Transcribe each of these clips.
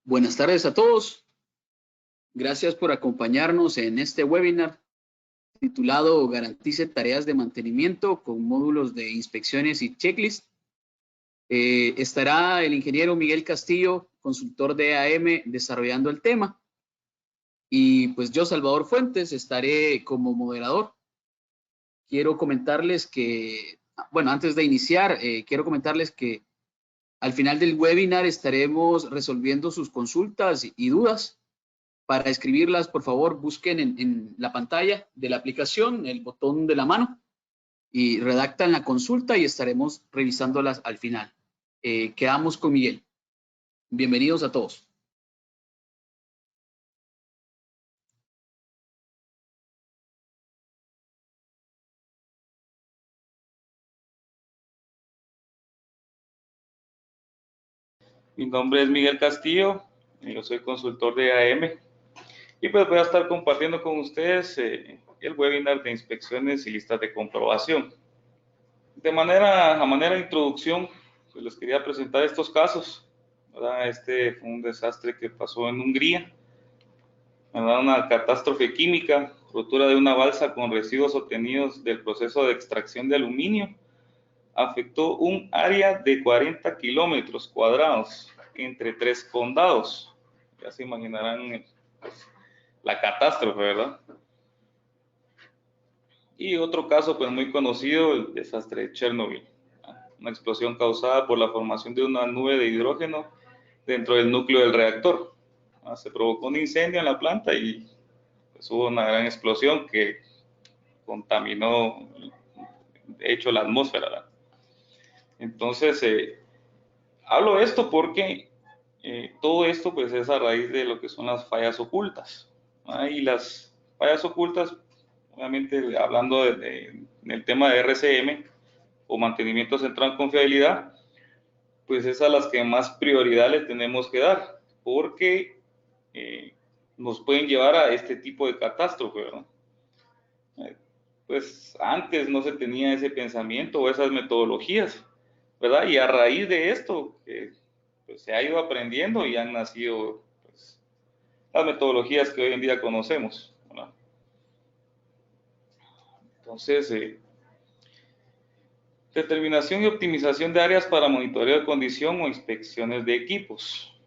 Buenas tardes a todos. Gracias por acompañarnos en este webinar titulado Garantice tareas de mantenimiento con módulos de inspecciones y checklist. Estará el ingeniero Miguel Castillo, consultor de AM, desarrollando el tema. Y pues yo, Salvador Fuentes, estaré como moderador. Quiero comentarles que, bueno, antes de iniciar, quiero comentarles que al final del webinar estaremos resolviendo sus consultas y dudas. Para escribirlas, por favor, busquen en la pantalla de la aplicación el botón de la mano y redactan la consulta y estaremos revisándolas al final. Quedamos con Miguel. Bienvenidos a todos. Mi nombre es Miguel Castillo, yo soy consultor de AM y pues voy a estar compartiendo con ustedes el webinar de inspecciones y listas de comprobación. A manera de introducción, pues les quería presentar estos casos, ¿verdad? Este fue un desastre que pasó en Hungría, ¿verdad? Una catástrofe química, rotura de una balsa con residuos obtenidos del proceso de extracción de aluminio, afectó un área de 40 kilómetros cuadrados entre 3 condados. Ya se imaginarán pues, la catástrofe, ¿verdad? Y otro caso pues muy conocido, el desastre de Chernobyl, una explosión causada por la formación de una nube de hidrógeno dentro del núcleo del reactor. Se provocó un incendio en la planta y pues, hubo una gran explosión que contaminó, de hecho, la atmósfera, ¿verdad? Entonces, hablo de esto porque todo esto pues es a raíz de lo que son las fallas ocultas. Y las fallas ocultas, obviamente hablando del tema de RCM o mantenimiento centrado en confiabilidad, pues es a las que más prioridad le tenemos que dar, porque nos pueden llevar a este tipo de catástrofe, ¿verdad? Pues antes no se tenía ese pensamiento o esas metodologías, ¿verdad? Y a raíz de esto, pues se ha ido aprendiendo y han nacido pues, las metodologías que hoy en día conocemos, ¿verdad? Entonces, determinación y optimización de áreas para monitoreo de condición o inspecciones de equipos.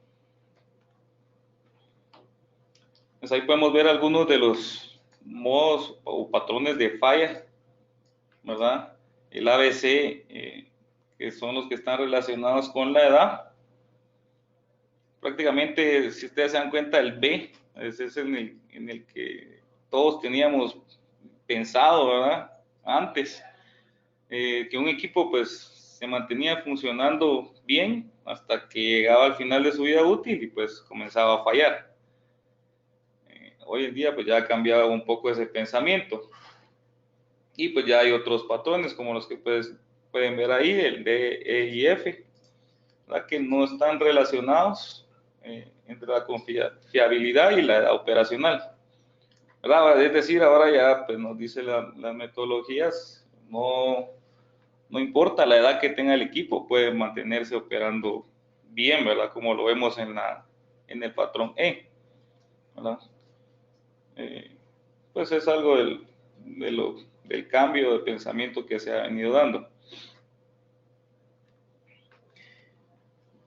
Pues ahí podemos ver algunos de los modos o patrones de falla, ¿verdad? El ABC, que son los que están relacionados con la edad. Prácticamente, si ustedes se dan cuenta, el B, ese es en el que todos teníamos pensado, ¿verdad? Antes, que un equipo pues se mantenía funcionando bien hasta que llegaba al final de su vida útil y pues comenzaba a fallar. Hoy en día pues ya ha cambiado un poco ese pensamiento y pues ya hay otros patrones como los que pueden ver ahí, el D, E y F, ¿verdad? Que no están relacionados entre la confiabilidad y la edad operacional, ¿verdad? Es decir, ahora ya pues, nos dice las metodologías, no importa la edad que tenga el equipo, puede mantenerse operando bien, ¿verdad? Como lo vemos en el patrón E, ¿verdad? Pues es algo del cambio de pensamiento que se ha venido dando.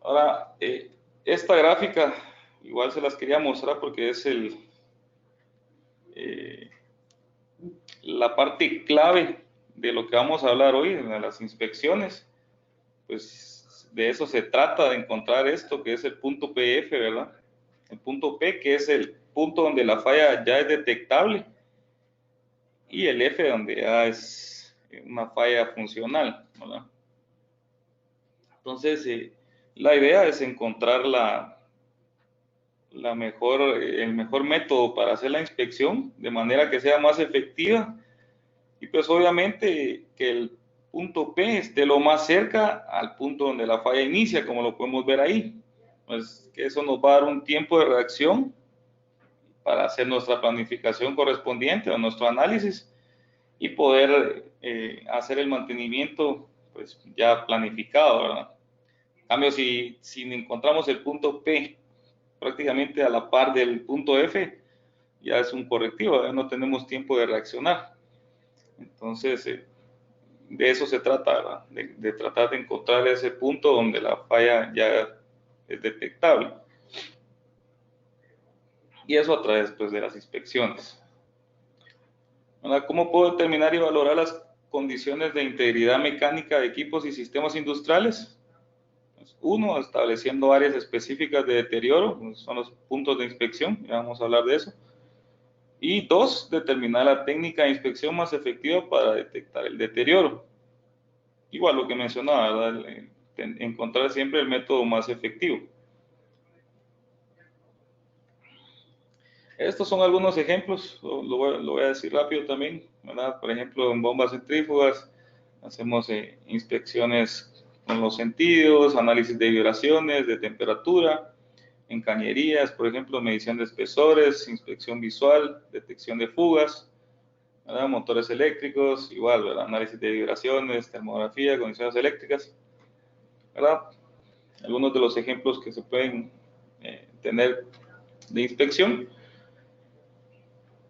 Ahora, esta gráfica igual se las quería mostrar porque es la parte clave de lo que vamos a hablar hoy, de las inspecciones. Pues de eso se trata, de encontrar esto que es el punto PF, ¿verdad? El punto P, que es el punto donde la falla ya es detectable, y el F, donde ya es una falla funcional, ¿verdad? Entonces, la idea es encontrar el mejor método para hacer la inspección de manera que sea más efectiva y pues obviamente que el punto P esté lo más cerca al punto donde la falla inicia, como lo podemos ver ahí. Pues que eso nos va a dar un tiempo de reacción para hacer nuestra planificación correspondiente o nuestro análisis y poder hacer el mantenimiento pues ya planificado, ¿verdad? cambio, si encontramos el punto P prácticamente a la par del punto F, ya es un correctivo, ya no tenemos tiempo de reaccionar. Entonces, de eso se trata, ¿verdad? De tratar de encontrar ese punto donde la falla ya es detectable. Y eso a través, pues, de las inspecciones. ¿Verdad? ¿Cómo puedo determinar y valorar las condiciones de integridad mecánica de equipos y sistemas industriales? Uno, estableciendo áreas específicas de deterioro, son los puntos de inspección, ya vamos a hablar de eso. Y dos, determinar la técnica de inspección más efectiva para detectar el deterioro. Igual lo que mencionaba, ¿verdad? Encontrar siempre el método más efectivo. Estos son algunos ejemplos, lo voy a decir rápido también, ¿verdad? Por ejemplo, en bombas centrífugas hacemos inspecciones con los sentidos, análisis de vibraciones, de temperatura. En cañerías, por ejemplo, medición de espesores, inspección visual, detección de fugas, ¿verdad? Motores eléctricos, igual, ¿verdad? Análisis de vibraciones, termografía, condiciones eléctricas, ¿verdad? Algunos de los ejemplos que se pueden tener de inspección.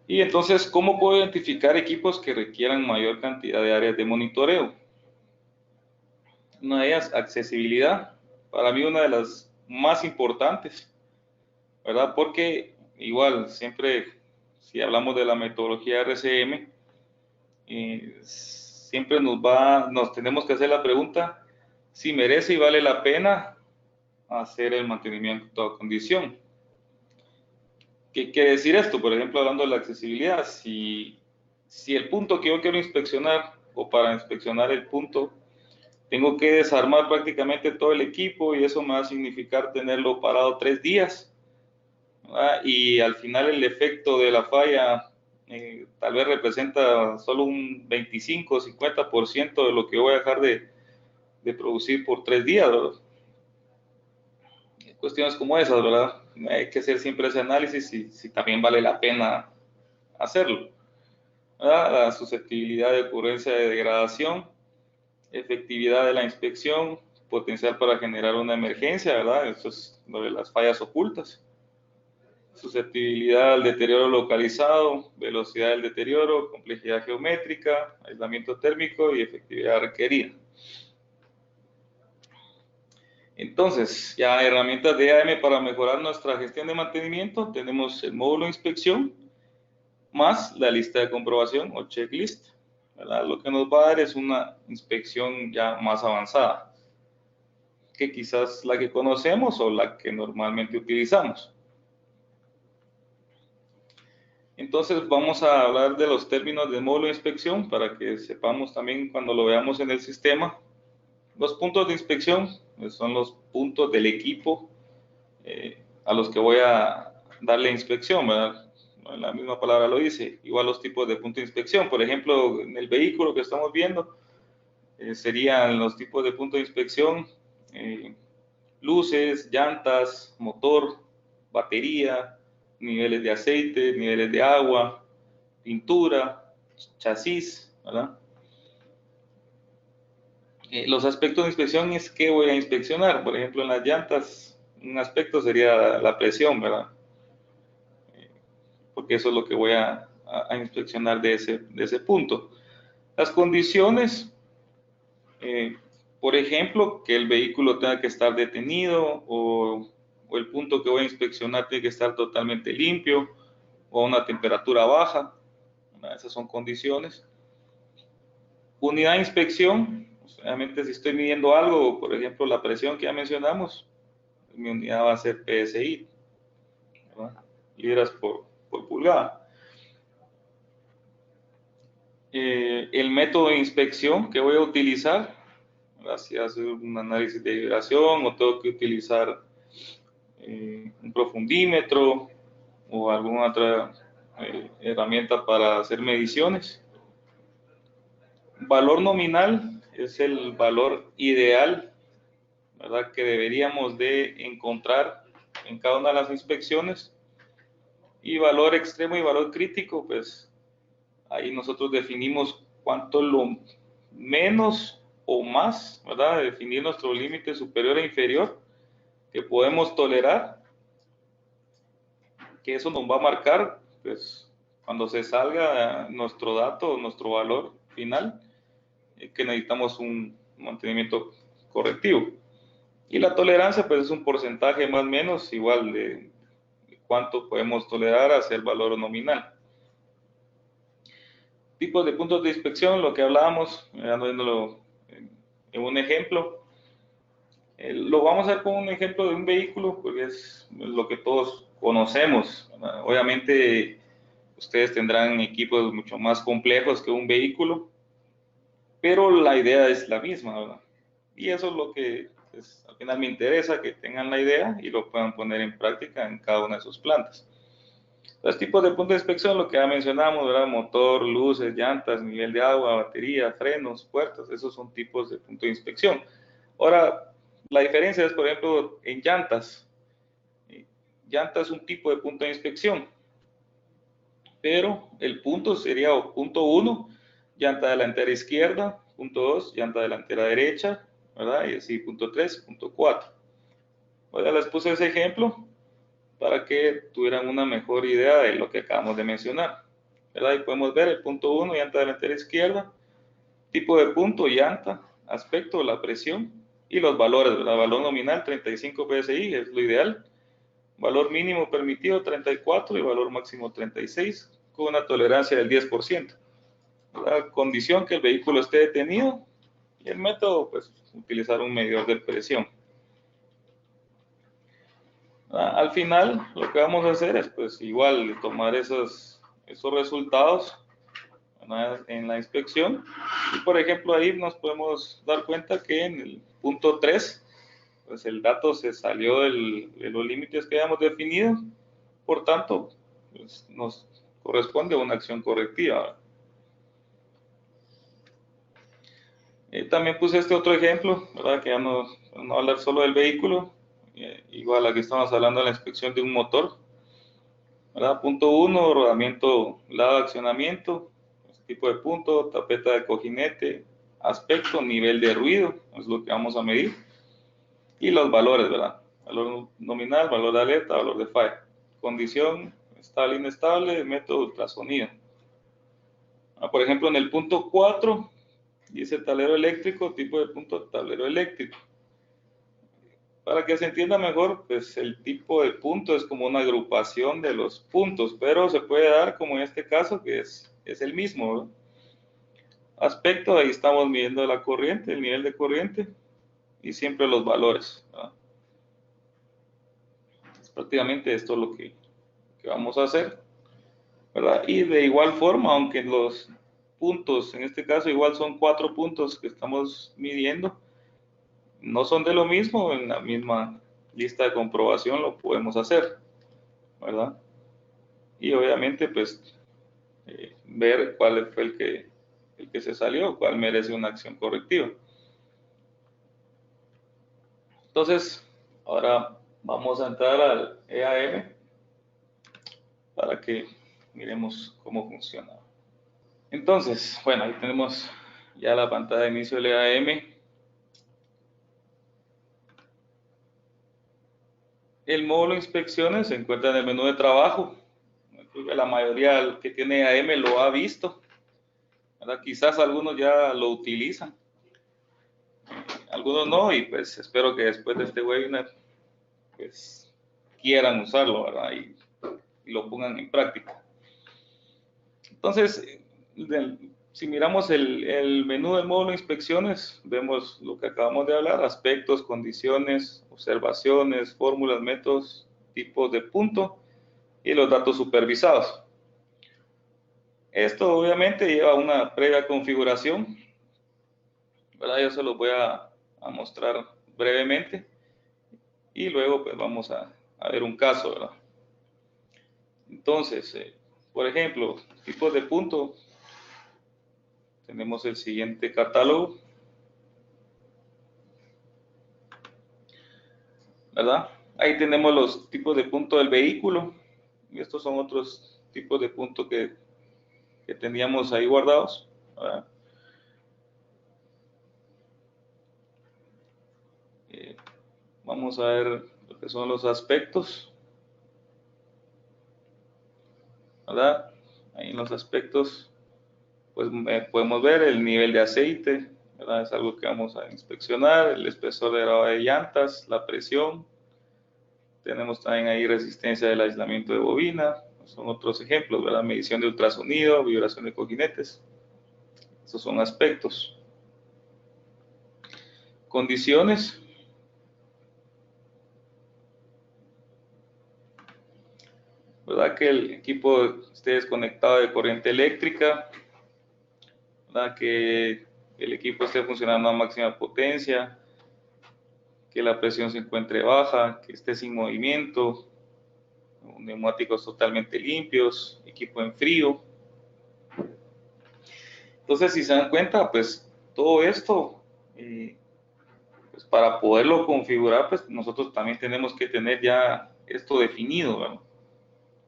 Y entonces, ¿cómo puedo identificar equipos que requieran mayor cantidad de áreas de monitoreo? Una de ellas, accesibilidad. Para mí, una de las más importantes, ¿verdad? Porque igual, siempre, si hablamos de la metodología RCM, siempre nos tenemos que hacer la pregunta si merece y vale la pena hacer el mantenimiento a condición. ¿Qué quiere decir esto? Por ejemplo, hablando de la accesibilidad, si el punto que yo quiero inspeccionar, o para inspeccionar el punto, tengo que desarmar prácticamente todo el equipo y eso me va a significar tenerlo parado 3 días, ¿verdad? Y al final el efecto de la falla tal vez representa solo un 25 o 50% de lo que voy a dejar de producir por 3 días, ¿verdad? Cuestiones como esas, ¿verdad? Hay que hacer siempre ese análisis y si también vale la pena hacerlo, ¿verdad? La susceptibilidad de ocurrencia de degradación, efectividad de la inspección, potencial para generar una emergencia, ¿verdad? Eso es lo de las fallas ocultas. Susceptibilidad al deterioro localizado, velocidad del deterioro, complejidad geométrica, aislamiento térmico y efectividad requerida. Entonces, ya herramientas de EAM para mejorar nuestra gestión de mantenimiento, tenemos el módulo de inspección, más la lista de comprobación o checklist, ¿verdad? Lo que nos va a dar es una inspección ya más avanzada, que quizás la que conocemos o la que normalmente utilizamos. Entonces vamos a hablar de los términos del módulo de inspección para que sepamos también cuando lo veamos en el sistema. Los puntos de inspección son los puntos del equipo a los que voy a darle inspección, ¿verdad? La misma palabra lo dice. Igual los tipos de puntos de inspección. Por ejemplo, en el vehículo que estamos viendo, serían los tipos de puntos de inspección, luces, llantas, motor, batería, niveles de aceite, niveles de agua, pintura, chasis, ¿verdad? Los aspectos de inspección es qué voy a inspeccionar. Por ejemplo, en las llantas, un aspecto sería la presión, ¿verdad? Porque eso es lo que voy a inspeccionar de ese punto. Las condiciones, por ejemplo, que el vehículo tenga que estar detenido o el punto que voy a inspeccionar tiene que estar totalmente limpio o a una temperatura baja. Esas son condiciones. Unidad de inspección, obviamente si estoy midiendo algo, por ejemplo la presión que ya mencionamos, mi unidad va a ser PSI, ¿verdad? Libras por pulgada. El método de inspección que voy a utilizar, ¿verdad? Si hacer un análisis de vibración o tengo que utilizar un profundímetro o alguna otra herramienta para hacer mediciones. Valor nominal es el valor ideal, ¿verdad? Que deberíamos de encontrar en cada una de las inspecciones. Y valor extremo y valor crítico, pues ahí nosotros definimos cuánto lo menos o más, ¿verdad? Definir nuestro límite superior e inferior que podemos tolerar, que eso nos va a marcar, pues, cuando se salga nuestro dato, nuestro valor final, que necesitamos un mantenimiento correctivo. Y la tolerancia, pues, es un porcentaje más o menos igual de cuánto podemos tolerar hacia el valor nominal. Tipos de puntos de inspección, lo que hablábamos, viéndolo en un ejemplo. Lo vamos a ver con un ejemplo de un vehículo, porque es lo que todos conocemos, ¿verdad? Obviamente, ustedes tendrán equipos mucho más complejos que un vehículo, pero la idea es la misma, ¿verdad? Y eso es lo que pues, al final me interesa, que tengan la idea y lo puedan poner en práctica en cada una de sus plantas. Los tipos de puntos de inspección, lo que ya mencionamos, ¿verdad? Motor, luces, llantas, nivel de agua, batería, frenos, puertas, esos son tipos de punto de inspección. Ahora, la diferencia es, por ejemplo, en llantas. Llanta es un tipo de punto de inspección, pero el punto sería punto 1, llanta delantera izquierda, punto 2, llanta delantera derecha, ¿verdad? Y así punto 3, punto 4. Ya les puse ese ejemplo para que tuvieran una mejor idea de lo que acabamos de mencionar, ¿verdad? Y podemos ver el punto 1, llanta delantera izquierda, tipo de punto, llanta, aspecto, la presión y los valores, ¿verdad? Valor nominal 35 PSI es lo ideal, valor mínimo permitido 34 y valor máximo 36 con una tolerancia del 10%. La condición que el vehículo esté detenido y el método, pues, utilizar un medidor de presión. Al final, lo que vamos a hacer es, pues, igual tomar esos resultados, ¿verdad? En la inspección. Y, por ejemplo, ahí nos podemos dar cuenta que en el punto 3, pues, el dato se salió de los límites que habíamos definido. Por tanto, pues, nos corresponde una acción correctiva. También puse este otro ejemplo, ¿verdad? Que ya no hablar solo del vehículo, igual aquí estamos hablando de la inspección de un motor, ¿verdad? Punto 1, rodamiento, lado de accionamiento, tipo de punto, tapeta de cojinete, aspecto, nivel de ruido, es lo que vamos a medir, y los valores, ¿verdad? Valor nominal, valor de alerta, valor de falla, condición, estable, inestable, método ultrasonido. Por ejemplo, en el punto 4, dice tablero eléctrico, tipo de punto tablero eléctrico. Para que se entienda mejor, pues el tipo de punto es como una agrupación de los puntos, pero se puede dar como en este caso, que es el mismo, ¿verdad? Aspecto, ahí estamos midiendo la corriente, el nivel de corriente y siempre los valores, ¿verdad? Es prácticamente esto lo que vamos a hacer, ¿verdad? Y de igual forma, aunque los puntos, en este caso igual son 4 puntos que estamos midiendo, no son de lo mismo, en la misma lista de comprobación lo podemos hacer, ¿verdad? Y obviamente, pues, ver cuál fue el que se salió, cuál merece una acción correctiva. Entonces, ahora vamos a entrar al EAM para que miremos cómo funciona. Entonces, bueno, ahí tenemos ya la pantalla de inicio del EAM. El módulo de inspecciones se encuentra en el menú de trabajo. Creo que la mayoría que tiene EAM lo ha visto, ¿verdad? Quizás algunos ya lo utilizan, algunos no, y pues espero que después de este webinar pues quieran usarlo, ¿verdad? Y lo pongan en práctica. Entonces, si miramos el menú del módulo de inspecciones, vemos lo que acabamos de hablar, aspectos, condiciones, observaciones, fórmulas, métodos, tipos de punto y los datos supervisados. Esto obviamente lleva una previa configuración, ¿verdad? Yo se los voy a mostrar brevemente y luego pues vamos a ver un caso, ¿verdad? Entonces, por ejemplo, tipos de punto, tenemos el siguiente catálogo, ¿verdad? Ahí tenemos los tipos de punto del vehículo, y estos son otros tipos de punto que teníamos ahí guardados, ¿verdad? Vamos a ver lo que son los aspectos, ¿verdad? Ahí en los aspectos, pues podemos ver el nivel de aceite, ¿verdad? Es algo que vamos a inspeccionar, el espesor de grado de llantas, la presión. Tenemos también ahí resistencia del aislamiento de bobina, son otros ejemplos, ¿verdad? Medición de ultrasonido, vibración de cojinetes. Estos son aspectos. Condiciones. ¿Verdad? Que el equipo esté desconectado de corriente eléctrica, ¿verdad? Que el equipo esté funcionando a máxima potencia, que la presión se encuentre baja, que esté sin movimiento, neumáticos totalmente limpios, equipo en frío. Entonces, si se dan cuenta, pues todo esto, pues para poderlo configurar, pues nosotros también tenemos que tener ya esto definido, ¿verdad?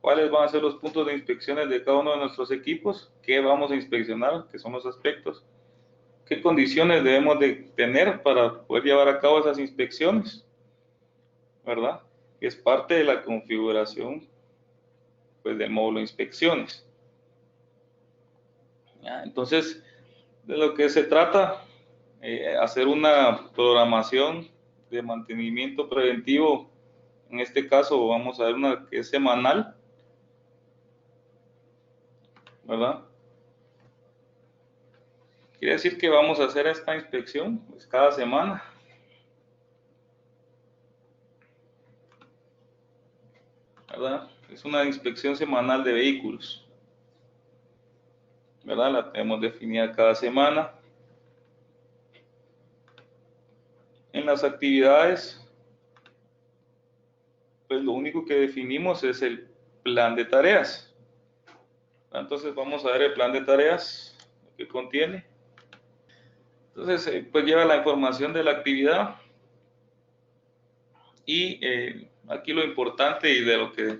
¿Cuáles van a ser los puntos de inspecciones de cada uno de nuestros equipos? ¿Qué vamos a inspeccionar? ¿Qué son los aspectos? ¿Qué condiciones debemos de tener para poder llevar a cabo esas inspecciones? ¿Verdad? Que es parte de la configuración, pues, del módulo de inspecciones. ¿Ya? Entonces, de lo que se trata, hacer una programación de mantenimiento preventivo. En este caso vamos a ver una que es semanal, ¿verdad? Quiere decir que vamos a hacer esta inspección pues, cada semana. ¿Verdad? Es una inspección semanal de vehículos, ¿verdad? La tenemos definida cada semana. En las actividades, pues lo único que definimos es el plan de tareas. Entonces vamos a ver el plan de tareas, lo que contiene. Entonces, pues lleva la información de la actividad y aquí lo importante y de lo que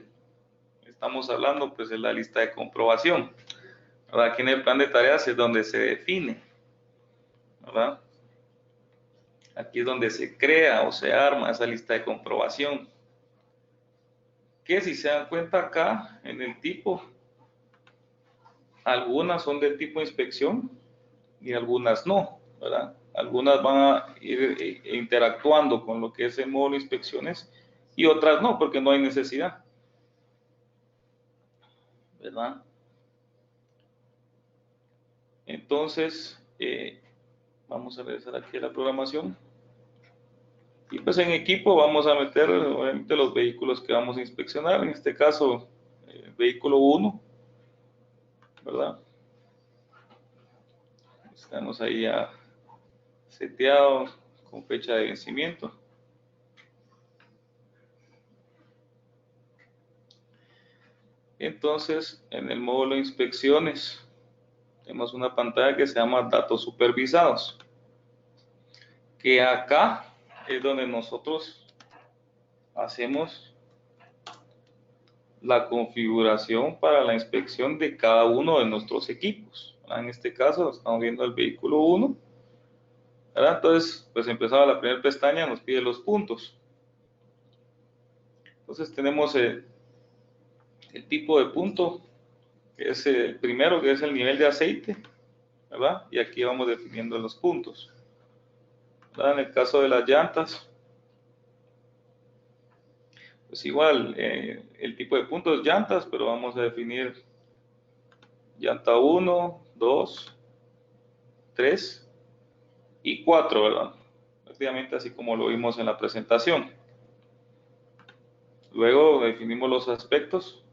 estamos hablando, pues es la lista de comprobación. ¿Verdad? Aquí en el plan de tareas es donde se define, ¿verdad? Aquí es donde se crea o se arma esa lista de comprobación. Que si se dan cuenta acá en el tipo, algunas son del tipo inspección y algunas no, ¿verdad? Algunas van a ir interactuando con lo que es el módulo de inspecciones y otras no, porque no hay necesidad, ¿verdad? Entonces, vamos a regresar aquí a la programación. Y pues en equipo vamos a meter obviamente los vehículos que vamos a inspeccionar, en este caso el vehículo 1, ¿verdad? Estamos ahí ya seteados con fecha de vencimiento. Entonces, en el módulo de inspecciones tenemos una pantalla que se llama datos supervisados, que acá es donde nosotros hacemos la configuración para la inspección de cada uno de nuestros equipos. En este caso estamos viendo el vehículo 1, ¿verdad? Entonces, pues empezaba la primera pestaña, nos pide los puntos. Entonces tenemos el tipo de punto, que es el primero, que es el nivel de aceite, ¿verdad? Y aquí vamos definiendo los puntos, ¿verdad? En el caso de las llantas, pues igual, el tipo de puntos llantas, pero vamos a definir llanta 1, 2, 3 y 4, ¿verdad? Prácticamente así como lo vimos en la presentación. Luego definimos los aspectos,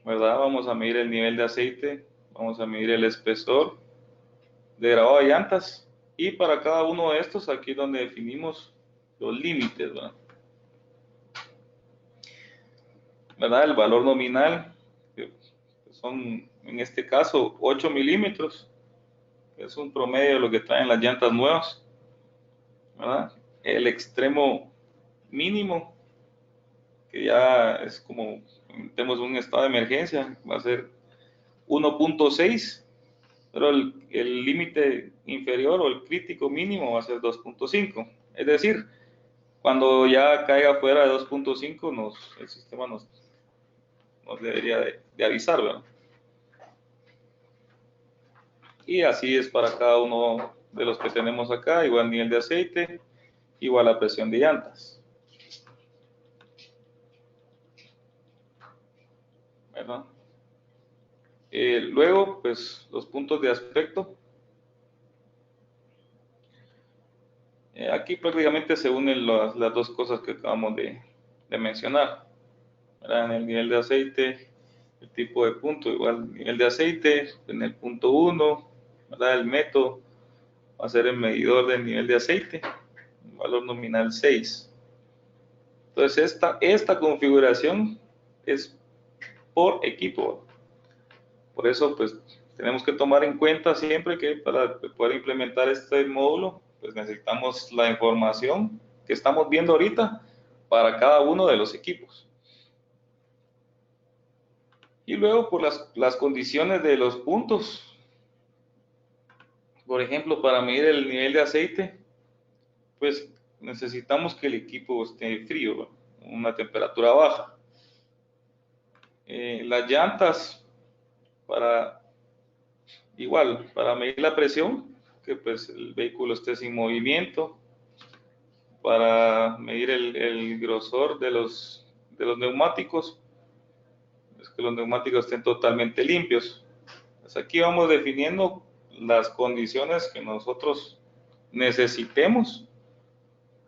¿verdad? Vamos a medir el nivel de aceite, vamos a medir el espesor de grabado de llantas y para cada uno de estos aquí es donde definimos los límites, ¿verdad? El valor nominal, que son en este caso 8 milímetros, que es un promedio de lo que traen las llantas nuevas, ¿verdad? El extremo mínimo, que ya es como tenemos un estado de emergencia, va a ser 1.6, pero el límite inferior o el crítico mínimo va a ser 2.5. Es decir, Cuando ya caiga fuera de 2.5, el sistema nos debería de avisar, ¿verdad? Y así es para cada uno de los que tenemos acá, igual nivel de aceite, igual la presión de llantas, ¿verdad? Luego, pues los puntos de aspecto. Aquí prácticamente se unen las dos cosas que acabamos de mencionar, ¿verdad? En el nivel de aceite, el tipo de punto, igual nivel de aceite, en el punto 1, ¿verdad? El método va a ser el medidor del nivel de aceite, valor nominal 6. Entonces esta configuración es por equipo. Por eso pues tenemos que tomar en cuenta siempre que para poder implementar este módulo pues necesitamos la información que estamos viendo ahorita para cada uno de los equipos. Y luego por las condiciones de los puntos. Por ejemplo, para medir el nivel de aceite, pues necesitamos que el equipo esté frío, una temperatura baja. Las llantas, para medir la presión, que pues el vehículo esté sin movimiento. Para medir el grosor de los neumáticos, es que los neumáticos estén totalmente limpios. Pues aquí vamos definiendo las condiciones que nosotros necesitemos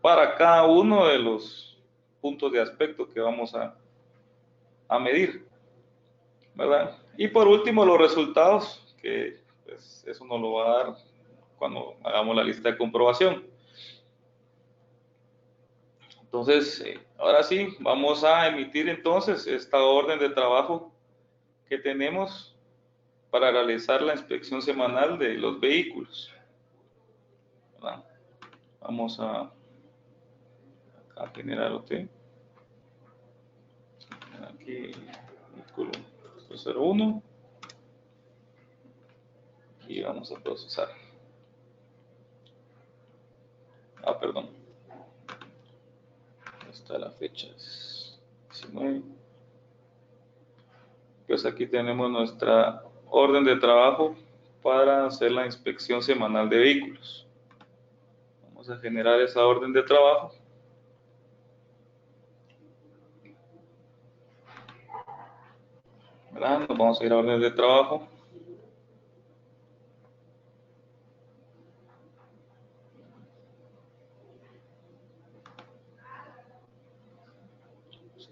para cada uno de los puntos de aspecto que vamos a medir, ¿verdad? Y por último, los resultados, que pues, eso nos lo va a dar cuando hagamos la lista de comprobación. Entonces, ahora sí, vamos a emitir entonces esta orden de trabajo que tenemos para realizar la inspección semanal de los vehículos, ¿verdad? Vamos a generar OT. Aquí, vehículo 01. Y vamos a procesar. Perdón. Está la fecha. 19. Pues aquí tenemos nuestra orden de trabajo para hacer la inspección semanal de vehículos. Vamos a generar esa orden de trabajo. ¿Verdad? Nos vamos a ir a orden de trabajo.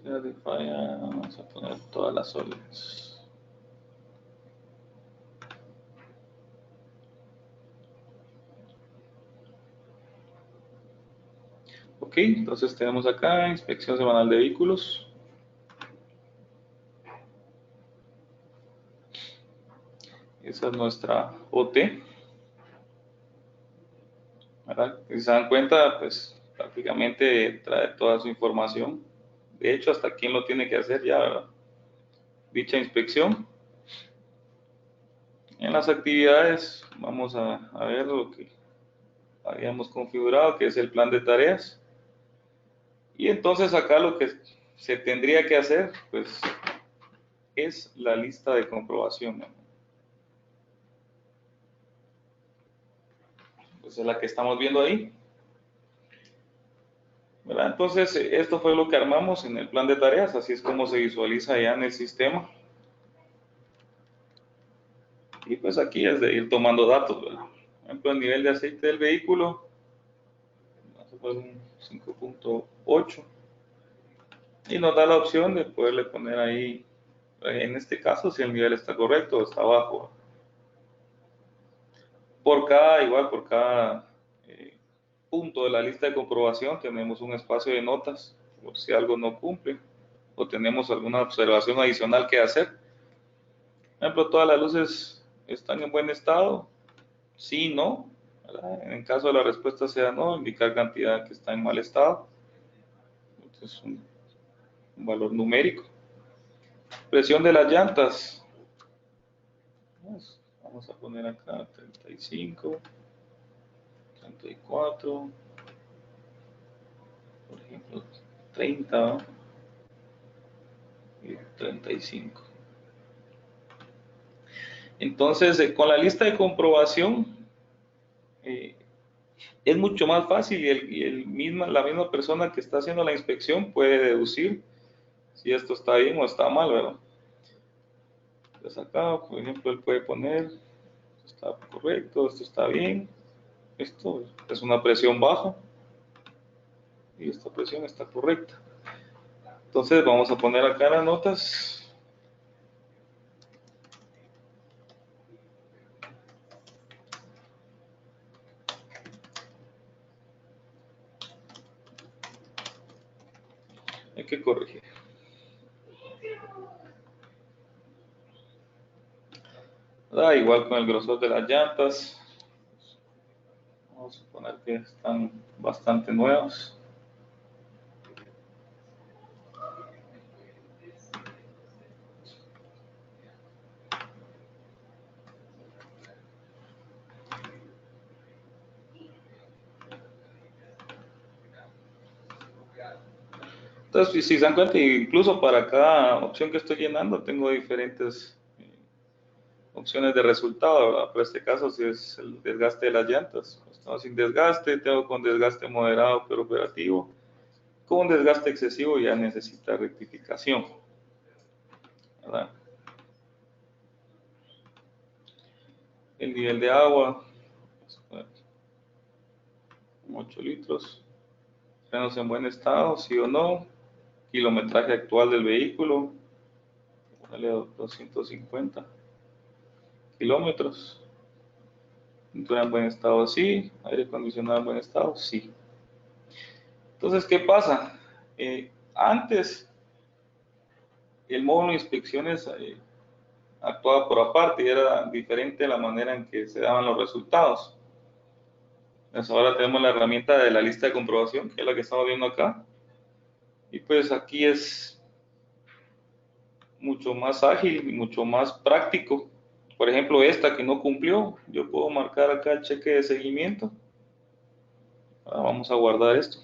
De falla, vamos a poner todas las órdenes. Ok, entonces tenemos acá inspección semanal de vehículos. Esa es nuestra OT. ¿Verdad? Si se dan cuenta, pues prácticamente trae toda su información. De hecho, hasta quién lo tiene que hacer ya, ¿verdad? Dicha inspección. En las actividades vamos a ver lo que habíamos configurado, que es el plan de tareas. Y entonces acá lo que se tendría que hacer, pues, es la lista de comprobación, ¿no? Pues es la que estamos viendo ahí, ¿verdad? Entonces, esto fue lo que armamos en el plan de tareas, así es como se visualiza ya en el sistema. Y pues aquí es de ir tomando datos, ¿verdad? Por ejemplo, el nivel de aceite del vehículo, vamos a poner un 5.8. Y nos da la opción de poderle poner ahí, en este caso, si el nivel está correcto o está bajo. Por cada punto de la lista de comprobación tenemos un espacio de notas, por si algo no cumple o tenemos alguna observación adicional que hacer. Por ejemplo, todas las luces están en buen estado, sí, no, ¿verdad? En caso de la respuesta sea no, indicar cantidad que está en mal estado. Entonces, un valor numérico. Presión de las llantas. Vamos a poner acá 35, 34. por ejemplo, 30 y 35. Entonces, con la lista de comprobación, es mucho más fácil y la misma persona que está haciendo la inspección puede deducir si esto está bien o está mal, ¿verdad? Entonces acá, por ejemplo, él puede poner, esto está correcto, esto está bien, esto es una presión baja y esta presión está correcta. Entonces vamos a poner acá las notas. Hay que corregir. Igual con el grosor de las llantas. Vamos a suponer que están bastante nuevas. Entonces, si se dan cuenta, incluso para cada opción que estoy llenando, tengo diferentes opciones de resultado, ¿verdad? Por este caso, si es el desgaste de las llantas, estamos sin desgaste, tengo con desgaste moderado pero operativo, con desgaste excesivo ya necesita rectificación, ¿verdad? El nivel de agua, 8 litros, frenos en buen estado, sí o no, kilometraje actual del vehículo, vale 250 kilómetros, pintura en buen estado, sí, aire acondicionado en buen estado, sí. Entonces, ¿qué pasa? Antes, el módulo de inspecciones actuaba por aparte y era diferente la manera en que se daban los resultados. Pues ahora tenemos la herramienta de la lista de comprobación, que es la que estamos viendo acá. Y pues aquí es mucho más ágil y mucho más práctico. Por ejemplo, esta que no cumplió, yo puedo marcar acá el cheque de seguimiento. Ahora vamos a guardar esto.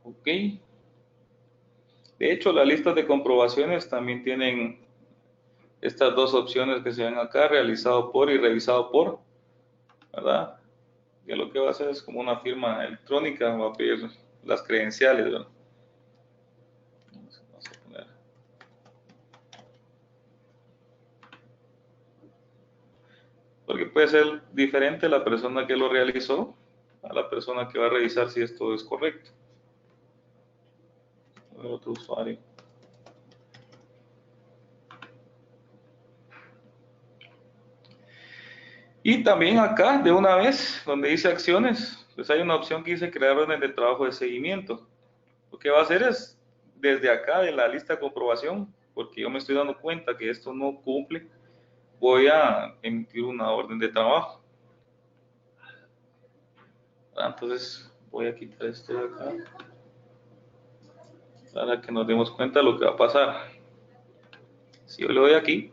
Ok. De hecho, las listas de comprobaciones también tienen estas dos opciones que se ven acá, realizado por y revisado por, ¿verdad? Que lo que va a hacer es como una firma electrónica, va a pedir las credenciales, ¿verdad? Vamos a poner. Porque puede ser diferente la persona que lo realizó a la persona que va a revisar si esto es correcto. A ver, otro usuario. Y también acá, de una vez, donde dice acciones, pues hay una opción que dice crear orden de trabajo de seguimiento. Lo que va a hacer es, desde acá de la lista de comprobación, porque yo me estoy dando cuenta que esto no cumple, voy a emitir una orden de trabajo. Entonces voy a quitar esto de acá para que nos demos cuenta de lo que va a pasar. Si yo le doy aquí,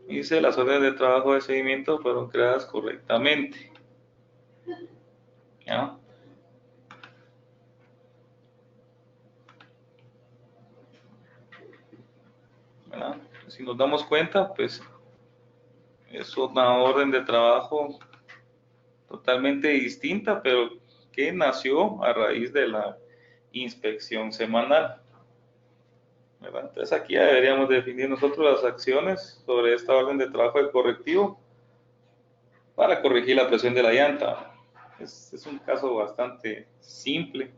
dice las órdenes de trabajo de seguimiento fueron creadas correctamente. ¿Ya? ¿Verdad? Si nos damos cuenta, pues es una orden de trabajo totalmente distinta, pero que nació a raíz de la inspección semanal. ¿Verdad? Entonces aquí ya deberíamos definir nosotros las acciones sobre esta orden de trabajo de correctivo para corregir la presión de la llanta. Es un caso bastante simple,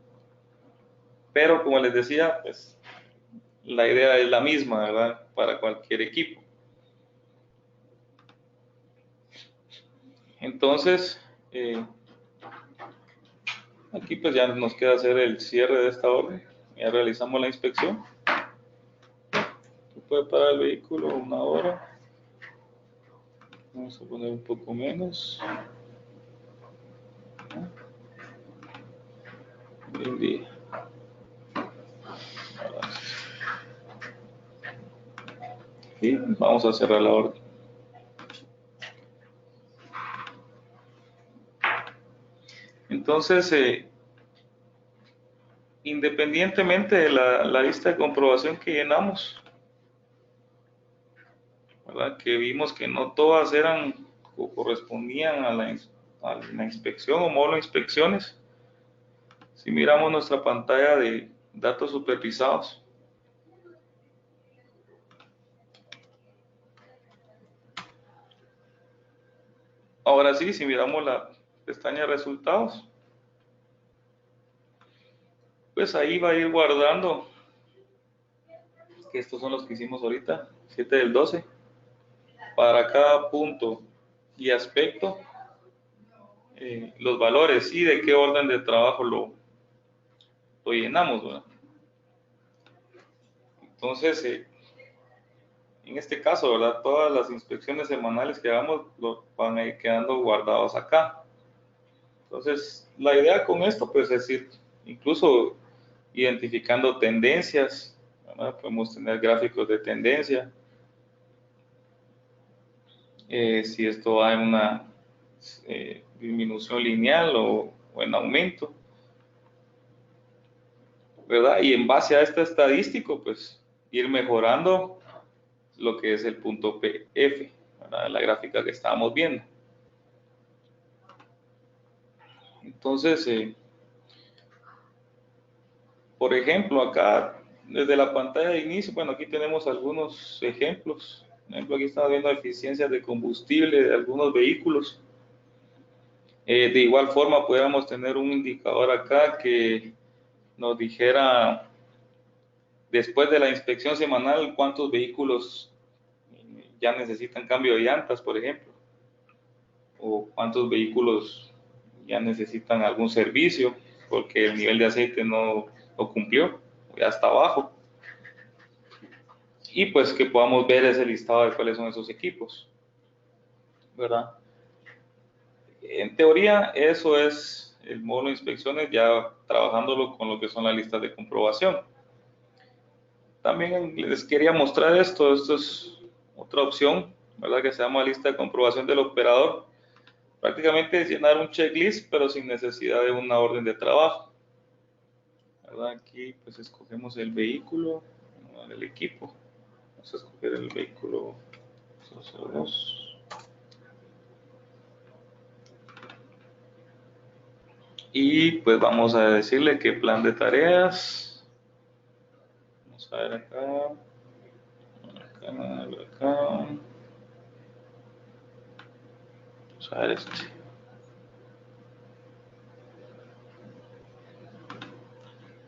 pero como les decía, pues la idea es la misma, ¿verdad? Para cualquier equipo. Entonces, aquí pues ya nos queda hacer el cierre de esta orden. Ya realizamos la inspección. Se puede parar el vehículo 1 hora. Vamos a poner un poco menos. el día. Y vamos a cerrar la orden. Entonces, independientemente de la lista de comprobación que llenamos, ¿verdad? Que vimos que no todas eran o correspondían a la inspección o módulo de inspecciones. Si miramos nuestra pantalla de datos supervisados, ahora sí, si miramos la pestaña de resultados, pues ahí va a ir guardando, que estos son los que hicimos ahorita, 7 del 12, para cada punto y aspecto, los valores y de qué orden de trabajo lo llenamos, ¿verdad? Entonces, en este caso, ¿verdad? Todas las inspecciones semanales que hagamos van a ir quedando guardados acá. Entonces, la idea con esto, pues, es ir incluso identificando tendencias, ¿verdad? Podemos tener gráficos de tendencia. Si esto va en una disminución lineal o en aumento, ¿verdad? Y en base a este estadístico, pues, ir mejorando lo que es el punto PF, ¿verdad? La gráfica que estábamos viendo. Entonces, por ejemplo, acá desde la pantalla de inicio, bueno, aquí tenemos algunos ejemplos. Por ejemplo, aquí estamos viendo eficiencias de combustible de algunos vehículos. De igual forma, podríamos tener un indicador acá que nos dijera, después de la inspección semanal, cuántos vehículos ya necesitan cambio de llantas, por ejemplo, o cuántos vehículos ya necesitan algún servicio porque el nivel de aceite no cumplió, ya está bajo. Y pues que podamos ver ese listado de cuáles son esos equipos, ¿verdad? En teoría, eso es el módulo de inspecciones, ya trabajándolo con lo que son las listas de comprobación. También les quería mostrar esto es otra opción, ¿verdad? Que se llama lista de comprobación del operador. Prácticamente es llenar un checklist, pero sin necesidad de una orden de trabajo, ¿verdad? Aquí pues escogemos el vehículo, el equipo. Vamos a escoger el vehículo 202. Y pues vamos a decirle qué plan de tareas. Vamos a ver acá. Vamos a ver este.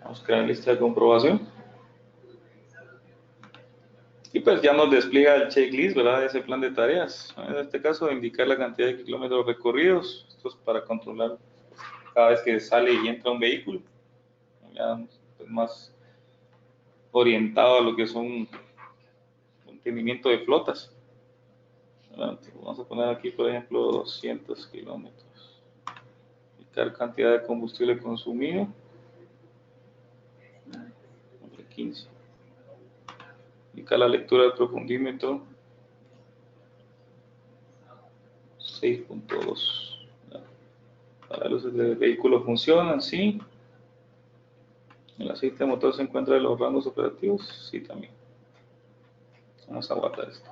Vamos a crear lista de comprobación. Y pues ya nos despliega el checklist, ¿verdad? Ese plan de tareas. En este caso, indicar la cantidad de kilómetros recorridos. Esto es para controlar cada vez que sale y entra un vehículo. Ya pues, más orientado a lo que son mantenimiento de flotas. Vamos a poner aquí, por ejemplo, 200 kilómetros. Indicar cantidad de combustible consumido. 15. Indicar la lectura del profundímetro. 6.2. Las luces del vehículo funcionan, sí. El aceite de motor se encuentra en los rangos operativos, sí también. Vamos a guardar esto.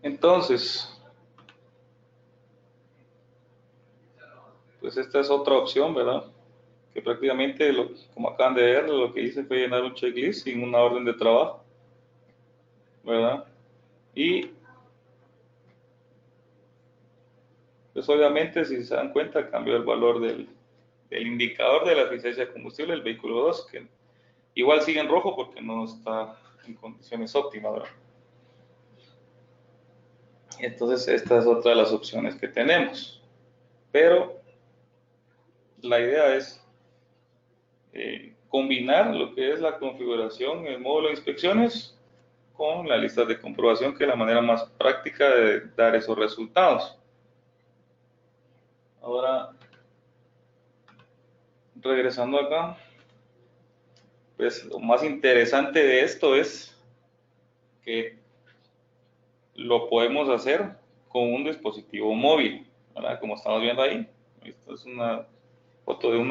Entonces, pues esta es otra opción, ¿verdad? Que prácticamente, como acaban de ver, lo que hice fue llenar un checklist sin una orden de trabajo, ¿verdad? Y pues obviamente, si se dan cuenta, cambió el valor del indicador de la eficiencia de combustible del vehículo 2, que igual sigue en rojo porque no está en condiciones óptimas, ¿verdad? Entonces, esta es otra de las opciones que tenemos. Pero la idea es combinar lo que es la configuración, el módulo de inspecciones, con la lista de comprobación, que es la manera más práctica de dar esos resultados. Ahora, regresando acá, pues lo más interesante de esto es que lo podemos hacer con un dispositivo móvil, ¿verdad? Como estamos viendo ahí. Esta es una foto de un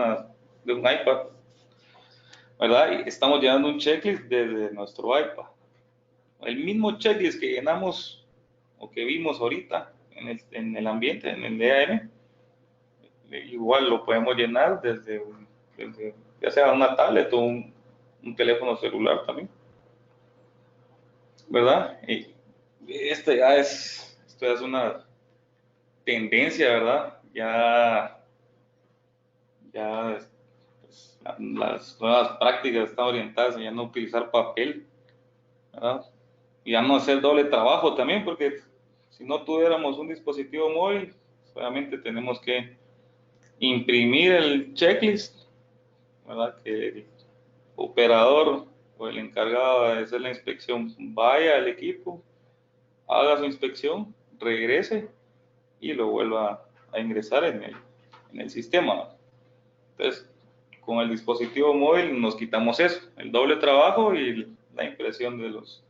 iPad, ¿verdad? Y estamos llenando un checklist desde nuestro iPad. El mismo checklist que llenamos o que vimos ahorita en el ambiente, en el DAM, igual lo podemos llenar desde ya sea una tablet o un teléfono celular también, ¿verdad? Y esto ya es una tendencia, ¿verdad? Ya pues, las nuevas prácticas están orientadas a ya no utilizar papel, ¿verdad? Y a no hacer doble trabajo también, porque si no tuviéramos un dispositivo móvil, solamente tenemos que imprimir el checklist, ¿verdad? Que el operador o el encargado de hacer la inspección vaya al equipo, haga su inspección, regrese y lo vuelva a ingresar en el sistema. Entonces, con el dispositivo móvil nos quitamos eso, el doble trabajo y la impresión de los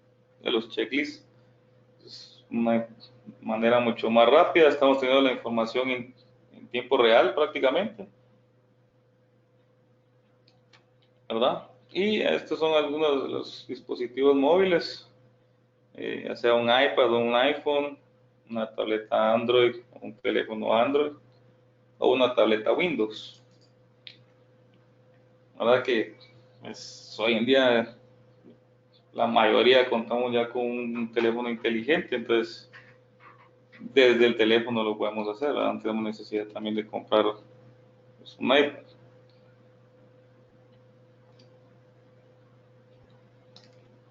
checklists. Es una manera mucho más rápida, estamos teniendo la información en tiempo real prácticamente, ¿verdad? Y estos son algunos de los dispositivos móviles, ya sea un iPad o un iPhone, una tableta Android, un teléfono Android o una tableta Windows. La verdad que pues, hoy en día la mayoría contamos ya con un teléfono inteligente, entonces desde el teléfono lo podemos hacer, ¿verdad? No tenemos necesidad también de comprar pues, un iPad.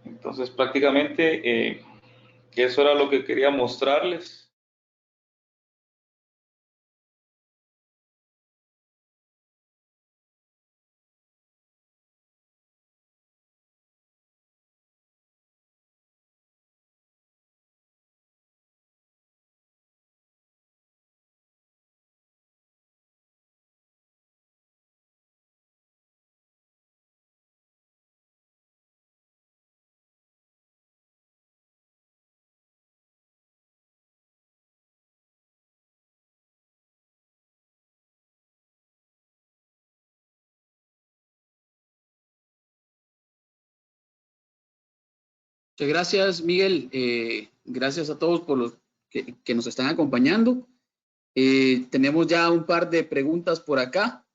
Entonces prácticamente eso era lo que quería mostrarles. Muchas gracias, Miguel. Gracias a todos por los que nos están acompañando. Tenemos ya un par de preguntas por acá.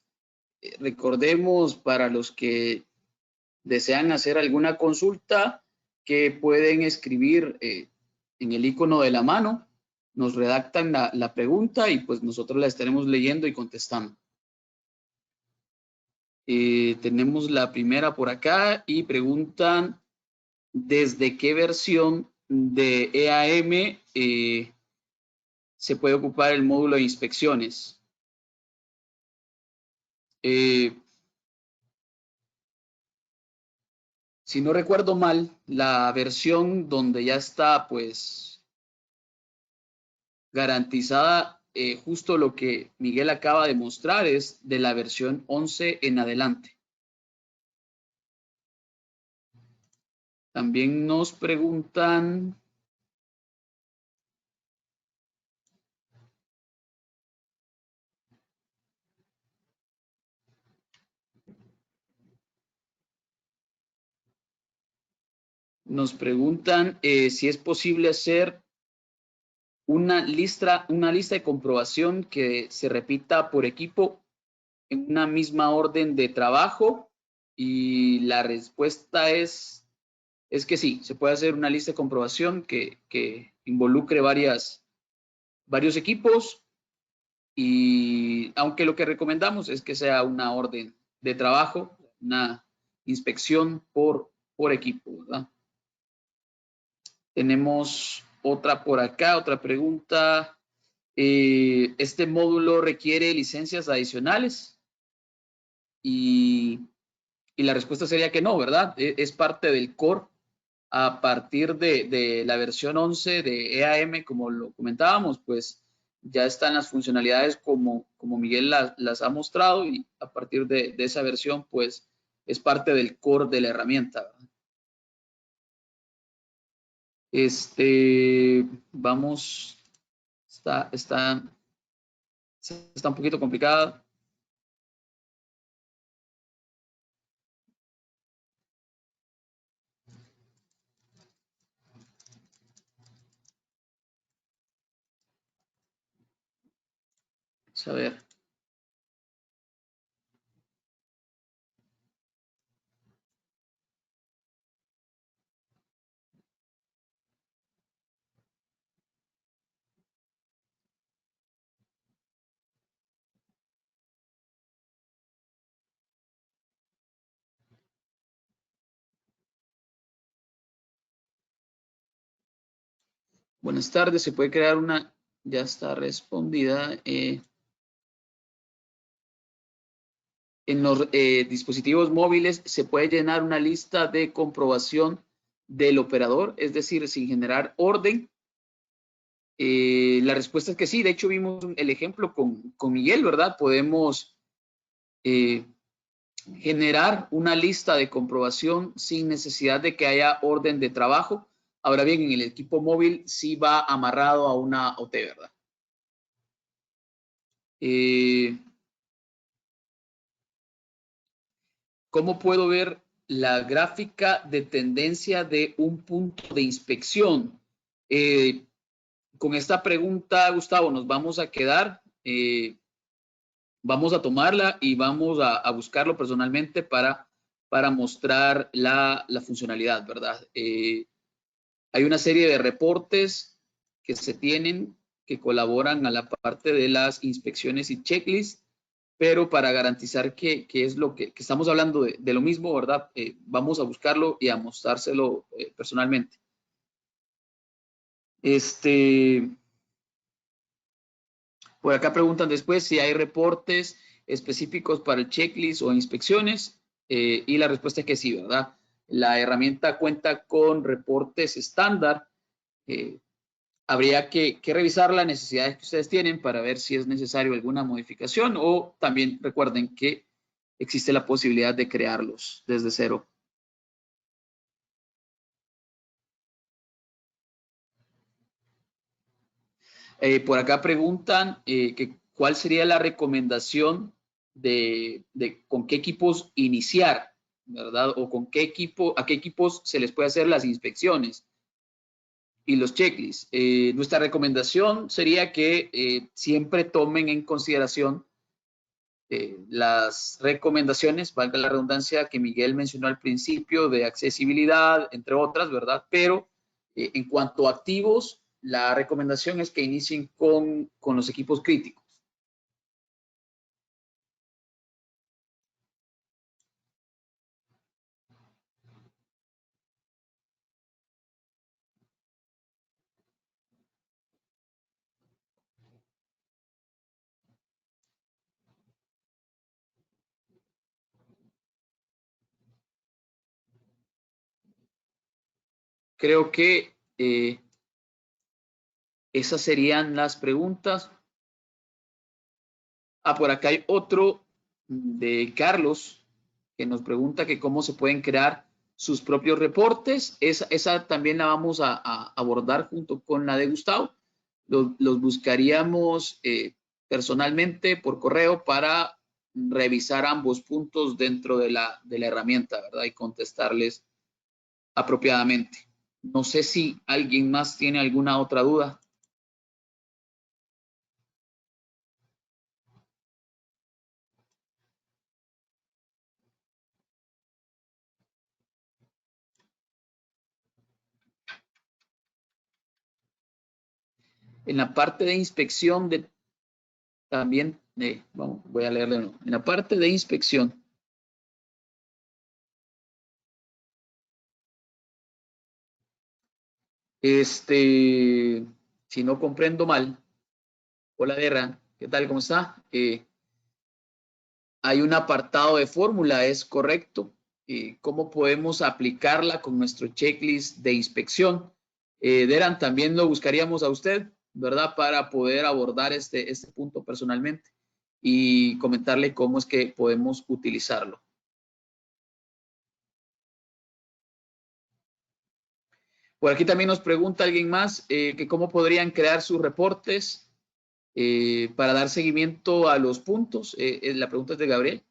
Recordemos para los que desean hacer alguna consulta que pueden escribir en el icono de la mano, nos redactan la pregunta y pues nosotros la estaremos leyendo y contestando. Tenemos la primera por acá y preguntan ¿desde qué versión de EAM se puede ocupar el módulo de inspecciones? Si no recuerdo mal, la versión donde ya está pues garantizada justo lo que Miguel acaba de mostrar es de la versión 11 en adelante. También nos preguntan si es posible hacer una lista de comprobación que se repita por equipo en una misma orden de trabajo, y la respuesta es que sí, se puede hacer una lista de comprobación que involucre varios equipos, y aunque lo que recomendamos es que sea una orden de trabajo, una inspección por equipo, ¿verdad? Tenemos otra por acá, otra pregunta. ¿Este módulo requiere licencias adicionales? Y Y la respuesta sería que no, ¿verdad? Es parte del core a partir de la versión 11 de EAM, como lo comentábamos, pues ya están las funcionalidades como Miguel las ha mostrado, y a partir de esa versión, pues es parte del core de la herramienta, ¿verdad? Vamos, está un poquito complicada. Vamos a ver. Buenas tardes, se puede crear una, ya está respondida. En los dispositivos móviles se puede llenar una lista de comprobación del operador, es decir, sin generar orden. La respuesta es que sí. De hecho, vimos el ejemplo con Miguel, ¿verdad? Podemos generar una lista de comprobación sin necesidad de que haya orden de trabajo. Ahora bien, en el equipo móvil sí va amarrado a una OT, ¿verdad? ¿Cómo puedo ver la gráfica de tendencia de un punto de inspección? Con esta pregunta, Gustavo, nos vamos a quedar. Vamos a tomarla y vamos a buscarlo personalmente para mostrar la funcionalidad, ¿verdad? Hay una serie de reportes que se tienen que colaboran a la parte de las inspecciones y checklists, pero para garantizar que es lo que estamos hablando de lo mismo, ¿verdad? Vamos a buscarlo y a mostrárselo personalmente. Por acá preguntan después si hay reportes específicos para el checklist o inspecciones, y la respuesta es que sí, ¿verdad? La herramienta cuenta con reportes estándar. Habría que revisar las necesidades que ustedes tienen para ver si es necesario alguna modificación, o también recuerden que existe la posibilidad de crearlos desde cero. Por acá preguntan que cuál sería la recomendación de con qué equipos iniciar, ¿verdad? O con qué a qué equipos se les puede hacer las inspecciones y los checklists. Nuestra recomendación sería que siempre tomen en consideración las recomendaciones, valga la redundancia, que Miguel mencionó al principio, de accesibilidad, entre otras, ¿verdad? Pero en cuanto a activos, la recomendación es que inicien con los equipos críticos. Creo que esas serían las preguntas. Por acá hay otro de Carlos que nos pregunta que cómo se pueden crear sus propios reportes. Esa también la vamos a abordar junto con la de Gustavo. Los buscaríamos personalmente por correo para revisar ambos puntos dentro de la herramienta, ¿verdad? Y contestarles apropiadamente. No sé si alguien más tiene alguna otra duda. En la parte de inspección también, voy a leerle, ¿no? En la parte de inspección, si no comprendo mal, hola Guerra, ¿qué tal? ¿Cómo está? Hay un apartado de fórmula, es correcto. cómo podemos aplicarla con nuestro checklist de inspección. Deran, también lo buscaríamos a usted, ¿verdad? Para poder abordar este punto personalmente y comentarle cómo es que podemos utilizarlo. Por aquí también nos pregunta alguien más que cómo podrían crear sus reportes para dar seguimiento a los puntos. La pregunta es de Gabriel.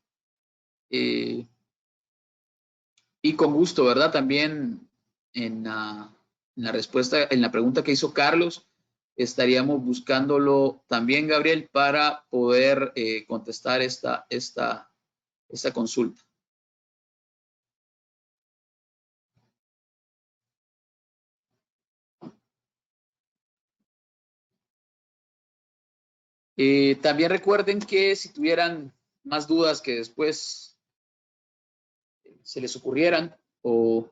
Y con gusto, ¿verdad? También en la respuesta, en la pregunta que hizo Carlos, estaríamos buscándolo también, Gabriel, para poder contestar esta consulta. También recuerden que si tuvieran más dudas que después se les ocurrieran o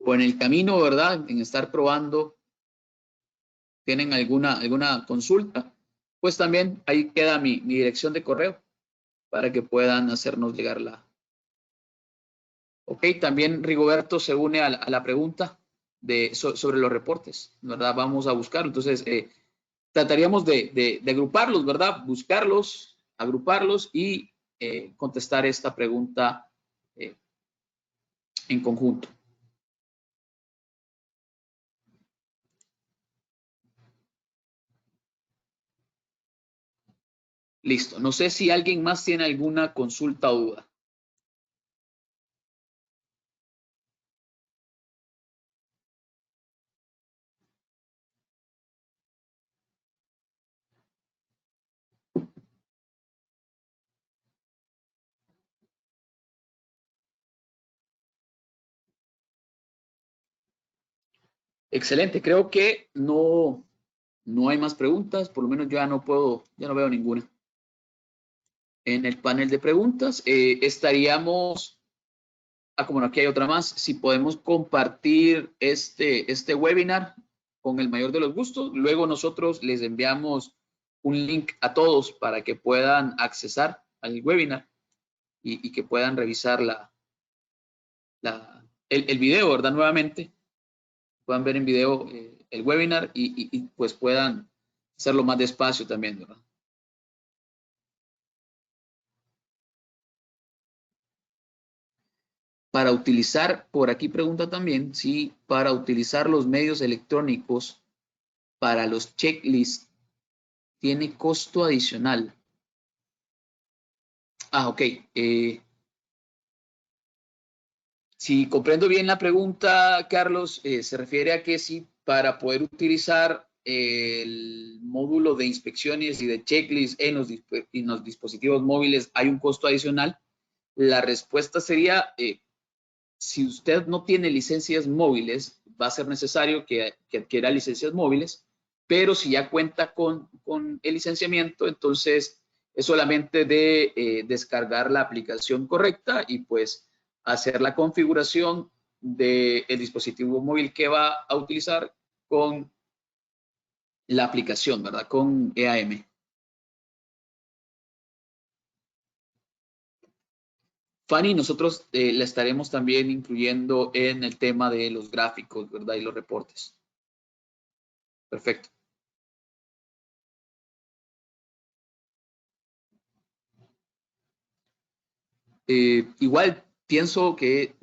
en el camino, ¿verdad? En estar probando, tienen alguna consulta, pues también ahí queda mi dirección de correo para que puedan hacernos llegar la. Ok, también Rigoberto se une a la pregunta sobre los reportes, ¿verdad? Vamos a buscarlo. Entonces, trataríamos de agruparlos, ¿verdad? Buscarlos, agruparlos y contestar esta pregunta en conjunto. Listo. No sé si alguien más tiene alguna consulta o duda. Excelente. Creo que no hay más preguntas. Por lo menos yo ya no veo ninguna. En el panel de preguntas estaríamos. Como no, aquí hay otra más. Si podemos compartir este webinar con el mayor de los gustos, luego nosotros les enviamos un link a todos para que puedan accesar al webinar y que puedan revisar el video, ¿verdad? Nuevamente, puedan ver en video el webinar y pues puedan hacerlo más despacio también, ¿verdad? Para utilizar, por aquí pregunta también, si para utilizar los medios electrónicos para los checklists tiene costo adicional. Ok. Si comprendo bien la pregunta, Carlos, se refiere a que si para poder utilizar el módulo de inspecciones y de checklist en los dispositivos móviles hay un costo adicional. La respuesta sería, si usted no tiene licencias móviles, va a ser necesario que adquiera licencias móviles, pero si ya cuenta con el licenciamiento, entonces es solamente de descargar la aplicación correcta y pues hacer la configuración del dispositivo móvil que va a utilizar con la aplicación, ¿verdad? Con EAM. Fanny, nosotros la estaremos también incluyendo en el tema de los gráficos, ¿verdad? Y los reportes. Perfecto. Igual pienso que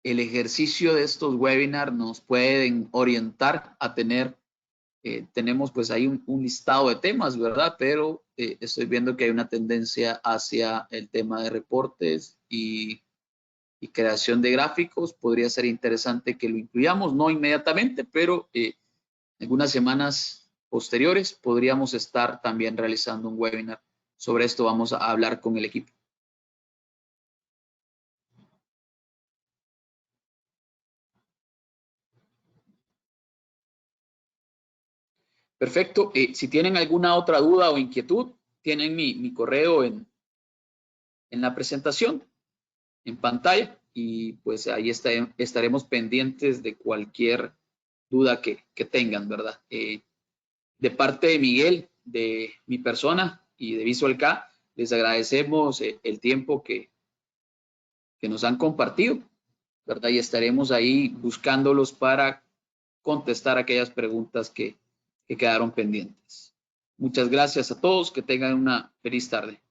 el ejercicio de estos webinars nos pueden orientar a tenemos pues ahí un listado de temas, ¿verdad? Pero estoy viendo que hay una tendencia hacia el tema de reportes y creación de gráficos. Podría ser interesante que lo incluyamos, no inmediatamente, pero algunas semanas posteriores podríamos estar también realizando un webinar. Sobre esto vamos a hablar con el equipo. Perfecto. Si tienen alguna otra duda o inquietud, tienen mi correo en la presentación, en pantalla, y pues ahí estaremos pendientes de cualquier duda que tengan, ¿verdad? De parte de Miguel, de mi persona y de Visual K, les agradecemos el tiempo que nos han compartido, ¿verdad? Y estaremos ahí buscándolos para contestar aquellas preguntas que quedaron pendientes. Muchas gracias a todos, que tengan una feliz tarde.